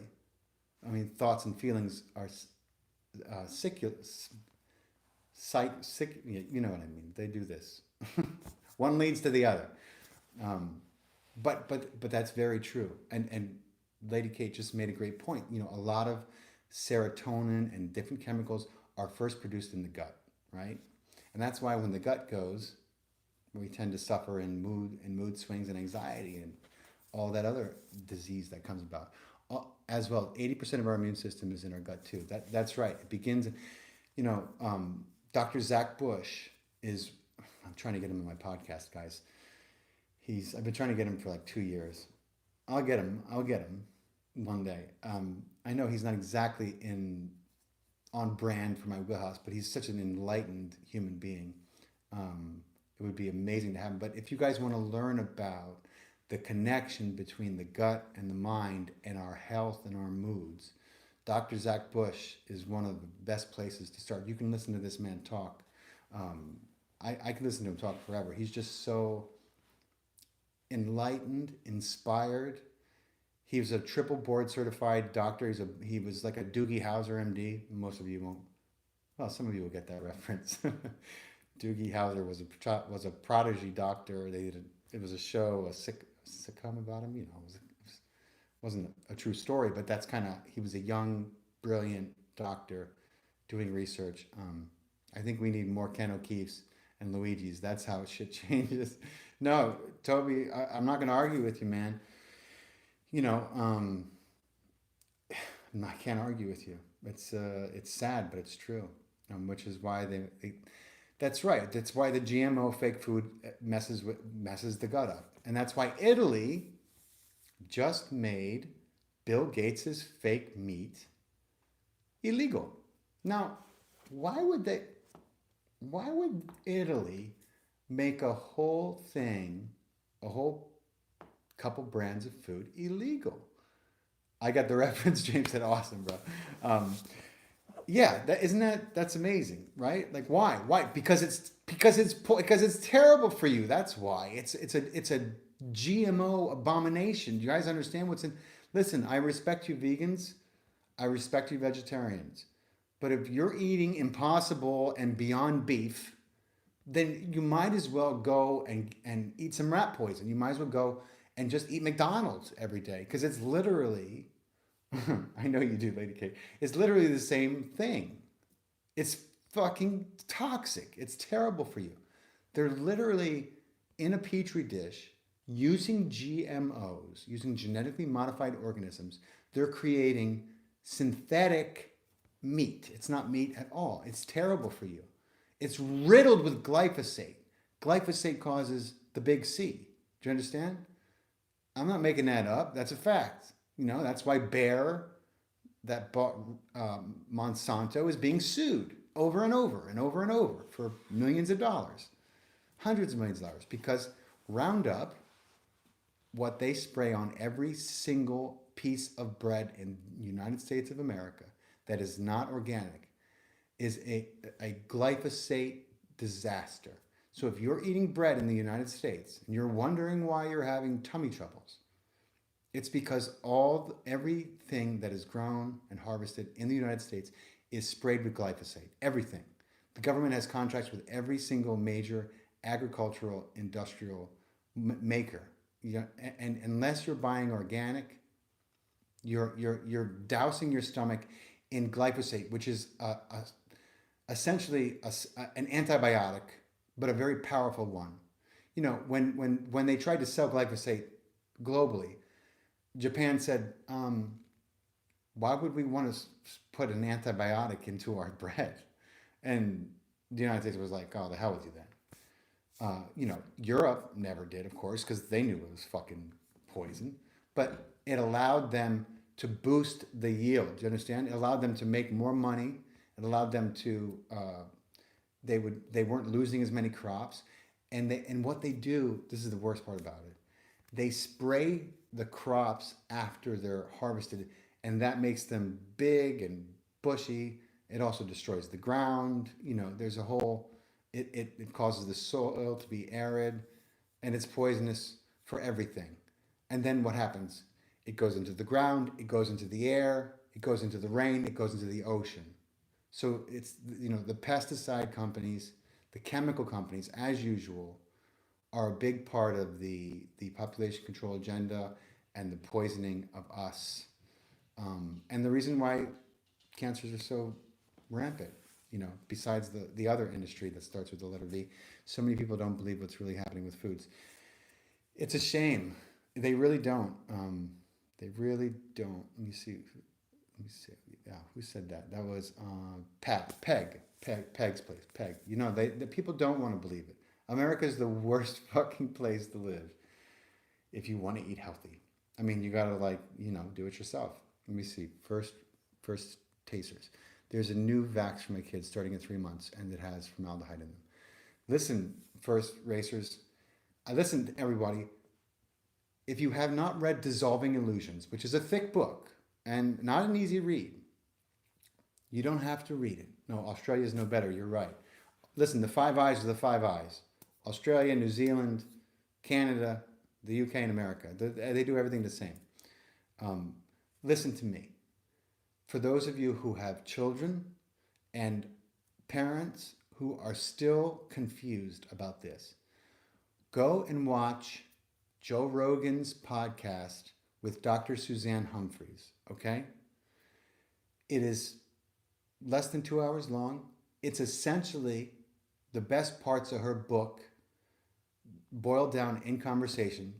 I mean, thoughts and feelings are sick, you know what I mean. They do this. One leads to the other. But that's very true. And Lady Kate just made a great point. A lot of serotonin and different chemicals are first produced in the gut, right? And that's why when the gut goes, we tend to suffer in mood swings and anxiety and all that other disease that comes about. As well, 80% of our immune system is in our gut too. That's right. It begins, Dr. Zach Bush I'm trying to get him on my podcast, guys. I've been trying to get him for like 2 years. I'll get him one day. I know he's not exactly on brand for my wheelhouse, but he's such an enlightened human being. It would be amazing to have him. But if you guys want to learn about the connection between the gut and the mind and our health and our moods, Dr. Zach Bush is one of the best places to start. You can listen to this man talk. I can listen to him talk forever. He's just so enlightened, inspired. He was a triple board certified doctor. He was like a Doogie Howser MD. Most of you won't. Well, some of you will get that reference. Doogie Howser was a prodigy doctor. It was a show, a sitcom about him. It wasn't a true story, but that's he was a young, brilliant doctor doing research. I think we need more Ken O'Keefe's and Luigi's. That's how shit changes. No, Toby, I'm not going to argue with you, man. I can't argue with you. It's sad, but it's true. Which is why that's right. That's why the GMO fake food messes the gut up, and that's why Italy just made Bill Gates's fake meat illegal. Now, why would Italy make a whole couple brands of food illegal? I got the reference. James said, "Awesome, bro." That's amazing, right? Like, why? Because it's terrible for you. That's why. It's a GMO abomination. Do you guys understand what's in? Listen, I respect you vegans. I respect you vegetarians. But if you're eating Impossible and Beyond Beef, then you might as well go and eat some rat poison. You might as well go and just eat McDonald's every day, because it's literally, I know you do, Lady Kate, it's literally the same thing. It's fucking toxic. It's terrible for you. They're literally in a petri dish using GMOs, using genetically modified organisms. They're creating synthetic meat. It's not meat at all. It's terrible for you. It's riddled with glyphosate. Glyphosate causes the big C. Do you understand? I'm not making that up. That's a fact. That's why Bayer, that bought Monsanto, is being sued over and over and over and over for millions of dollars, hundreds of millions of dollars, because Roundup, what they spray on every single piece of bread in the United States of America that is not organic, is a glyphosate disaster. So if you're eating bread in the United States and you're wondering why you're having tummy troubles, it's because everything that is grown and harvested in the United States is sprayed with glyphosate. Everything. The government has contracts with every single major agricultural industrial maker. And unless you're buying organic, you're dousing your stomach in glyphosate, which is essentially an antibiotic, but a very powerful one. When they tried to sell glyphosate globally, Japan said, why would we want to put an antibiotic into our bread? And the United States was like, oh, the hell with you then. Europe never did, of course, because they knew it was fucking poison. But it allowed them to boost the yield. Do you understand? It allowed them to make more money. It allowed them to they weren't losing as many crops, and what they do. This is the worst part about it. They spray the crops after they're harvested, and that makes them big and bushy. It also destroys the ground. There's a whole. It causes the soil to be arid, and it's poisonous for everything. And then what happens? It goes into the ground, it goes into the air, it goes into the rain, it goes into the ocean. So it's the pesticide companies, the chemical companies, as usual, are a big part of the population control agenda and the poisoning of us. And the reason why cancers are so rampant, besides the other industry that starts with the letter V, so many people don't believe what's really happening with foods. It's a shame. They really don't. They really don't. Let me see. Yeah, who said that? That was Peg's place. Peg. The people don't want to believe it. America is the worst fucking place to live if you want to eat healthy. I mean, you gotta do it yourself. Let me see. First tasters. There's a new vax for my kids starting in 3 months, and it has formaldehyde in them. Listen, first racers. Listen, everybody. If you have not read Dissolving Illusions, which is a thick book and not an easy read, you don't have to read it. No, Australia's no better. You're right. Listen, the Five Eyes are the Five Eyes. Australia, New Zealand, Canada, the UK, and America. They do everything the same. Listen to me. For those of you who have children and parents who are still confused about this, go and watch Joe Rogan's podcast with Dr. Suzanne Humphries, okay? It is less than 2 hours long. It's essentially the best parts of her book boiled down in conversation,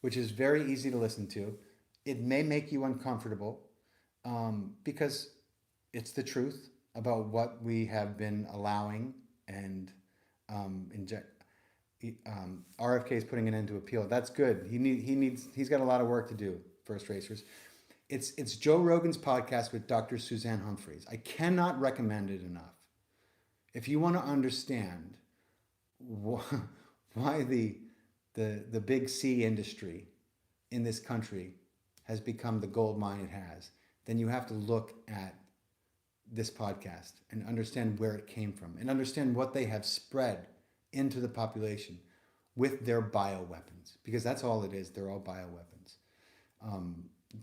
which is very easy to listen to. It may make you uncomfortable because it's the truth about what we have been allowing and RFK is putting an end to appeal. That's good. He's got a lot of work to do, first racers. It's Joe Rogan's podcast with Dr. Suzanne Humphries. I cannot recommend it enough. If you want to understand why the big C industry in this country has become the gold mine it has, then you have to look at this podcast and understand where it came from and understand what they have spread into the population with their bioweapons, because that's all it is. They're all bioweapons.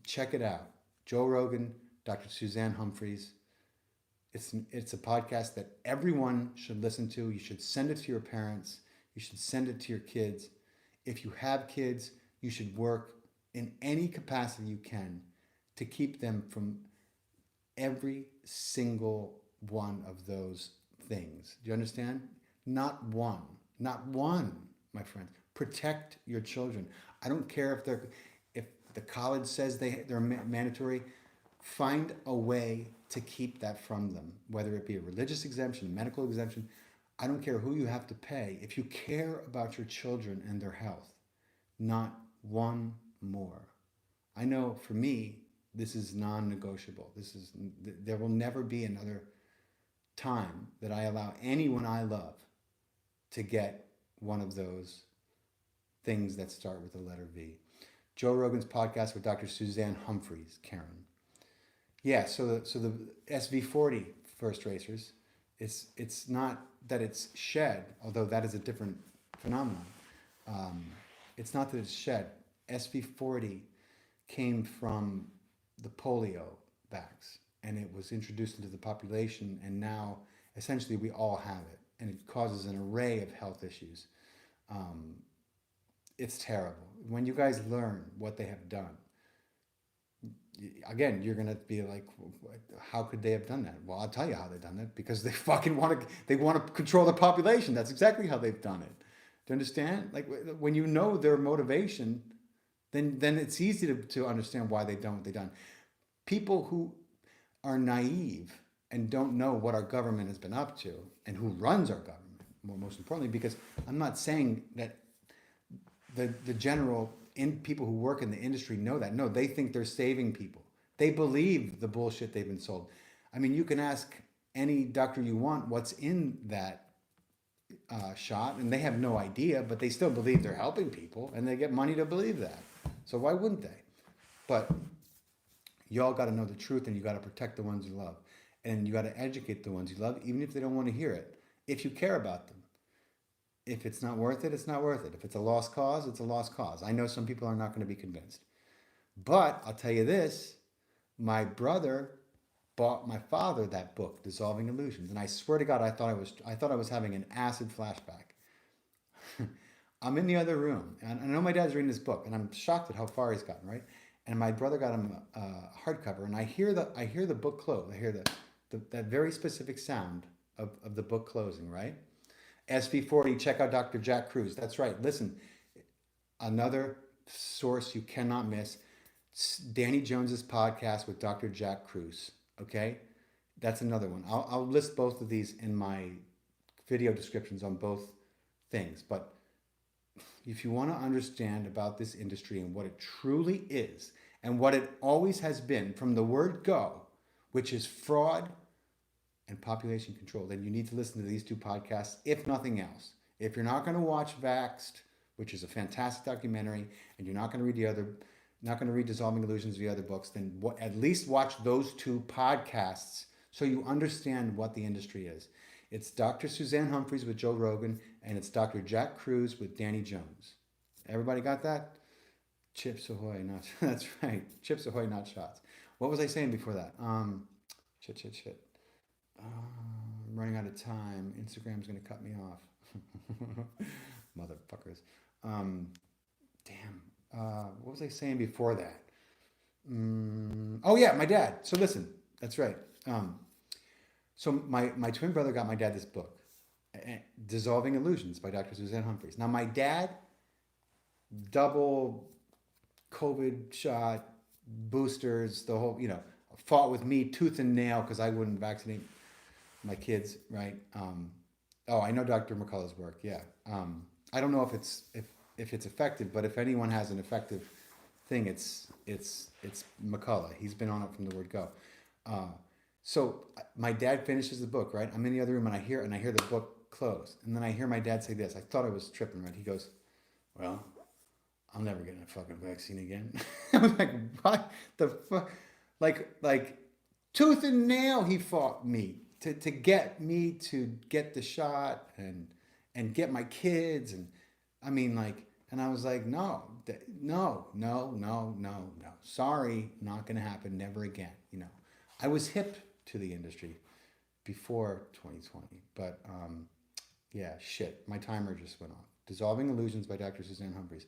Check it out. Joe Rogan, Dr. Suzanne Humphries. It's a podcast that everyone should listen to. You should send it to your parents. You should send it to your kids. If you have kids, you should work in any capacity you can to keep them from every single one of those things. Do you understand? Not one, my friends. Protect your children. I don't care if the college says they're mandatory. Find a way to keep that from them, whether it be a religious exemption, a medical exemption. I don't care who you have to pay. If you care about your children and their health, not one more. I know for me, this is non-negotiable. There will never be another time that I allow anyone I love to get one of those things that start with the letter V. Joe Rogan's podcast with Dr. Suzanne Humphries, Karen. Yeah, so the SV40 first racers, it's not that it's shed, although that is a different phenomenon. It's not that it's shed. SV40 came from the polio vax, and it was introduced into the population, and now essentially we all have it, and it causes an array of health issues. It's terrible. When you guys learn what they have done, again, you're going to be like, how could they have done that? Well, I'll tell you how they've done it, because they fucking want to control the population. That's exactly how they've done it. Do you understand? Like, when you know their motivation, then it's easy to understand why they've done what they've done. People who are naive and don't know what our government has been up to and who runs our government, most importantly, because I'm not saying that the general people who work in the industry know that. No, they think they're saving people. They believe the bullshit they've been sold. I mean, you can ask any doctor you want what's in that shot, and they have no idea, but they still believe they're helping people, and they get money to believe that. So why wouldn't they? But y'all got to know the truth, and you got to protect the ones you love, and you got to educate the ones you love, even if they don't want to hear it. If you care about them. If it's not worth it, it's not worth it. If it's a lost cause, it's a lost cause. I know some people are not going to be convinced. But I'll tell you this, my brother bought my father that book, Dissolving Illusions. And I swear to God, I thought I was having an acid flashback. I'm in the other room, and I know my dad's reading this book, and I'm shocked at how far he's gotten, right? And my brother got him a hardcover, and I hear the book close. I hear that very specific sound of the book closing, right? SV40, check out Dr. Jack Kruse. That's right. Listen, another source you cannot miss, Danny Jones's podcast with Dr. Jack Kruse. Okay, that's another one. I'll list both of these in my video descriptions on both things. But if you want to understand about this industry and what it truly is and what it always has been from the word go, which is fraud and population control, then you need to listen to these two podcasts, if nothing else. If you're not going to watch Vaxxed, which is a fantastic documentary, and you're not going to read Dissolving Illusions or the other books, then at least watch those two podcasts so you understand what the industry is. It's Dr. Suzanne Humphries with Joe Rogan, and it's Dr. Jack Kruse with Danny Jones. Everybody got that? Chips Ahoy, not that's right. Chips Ahoy, not shots. What was I saying before that? Shit. I'm running out of time. Instagram's gonna cut me off. Motherfuckers. Damn. What was I saying before that? Oh yeah, my dad. So listen, that's right. So my twin brother got my dad this book, Dissolving Illusions by Dr. Suzanne Humphries. Now my dad, double COVID shot, boosters, the whole, fought with me tooth and nail because I wouldn't vaccinate my kids, right? I know Dr. McCullough's work. Yeah. I don't know if it's effective, but if anyone has an effective thing, it's McCullough. He's been on it from the word go. So my dad finishes the book, right? I'm in the other room and I hear the book close, and then I hear my dad say this. I thought I was tripping, right? He goes, "Well, I'm never getting a fucking vaccine again." I was like, "What the fuck?" Like tooth and nail, he fought me to get me to get the shot and get my kids, and I mean, and I was like, no, sorry, not gonna happen, never again. I was hip to the industry before 2020, but yeah, shit, my timer just went off. Dissolving Illusions by Dr. Suzanne Humphries.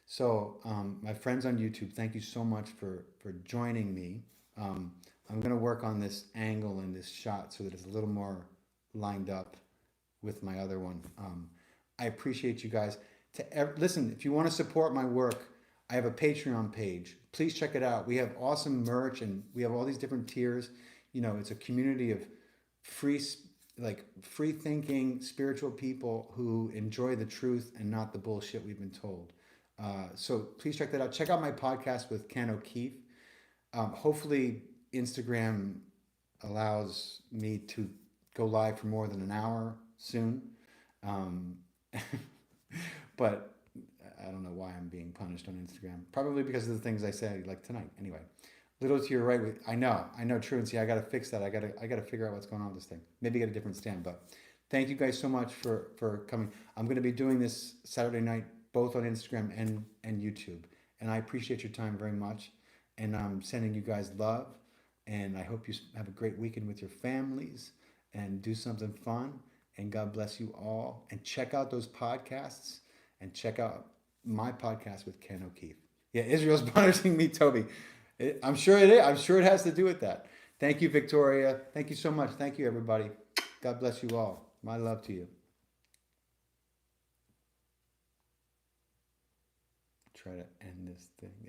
So my friends on YouTube, thank you so much for joining me. I'm going to work on this angle and this shot so that it's a little more lined up with my other one. I appreciate you guys. Listen, if you want to support my work, I have a Patreon page. Please check it out. We have awesome merch, and we have all these different tiers. It's a community of free thinking, spiritual people who enjoy the truth and not the bullshit we've been told. So please check that out. Check out my podcast with Ken O'Keefe. Hopefully Instagram allows me to go live for more than an hour soon. But I don't know why I'm being punished on Instagram. Probably because of the things I say, like tonight. Anyway, little to your right. I know, truancy. I got to fix that. I got to figure out what's going on with this thing. Maybe get a different stand. But thank you guys so much for coming. I'm going to be doing this Saturday night, both on Instagram and YouTube. And I appreciate your time very much. And I'm sending you guys love. And I hope you have a great weekend with your families and do something fun. And God bless you all. And check out those podcasts. And check out my podcast with Ken O'Keefe. Yeah, Israel's punishing me, Toby. I'm sure it is. I'm sure it has to do with that. Thank you, Victoria. Thank you so much. Thank you, everybody. God bless you all. My love to you. Try to end this thing. Yeah.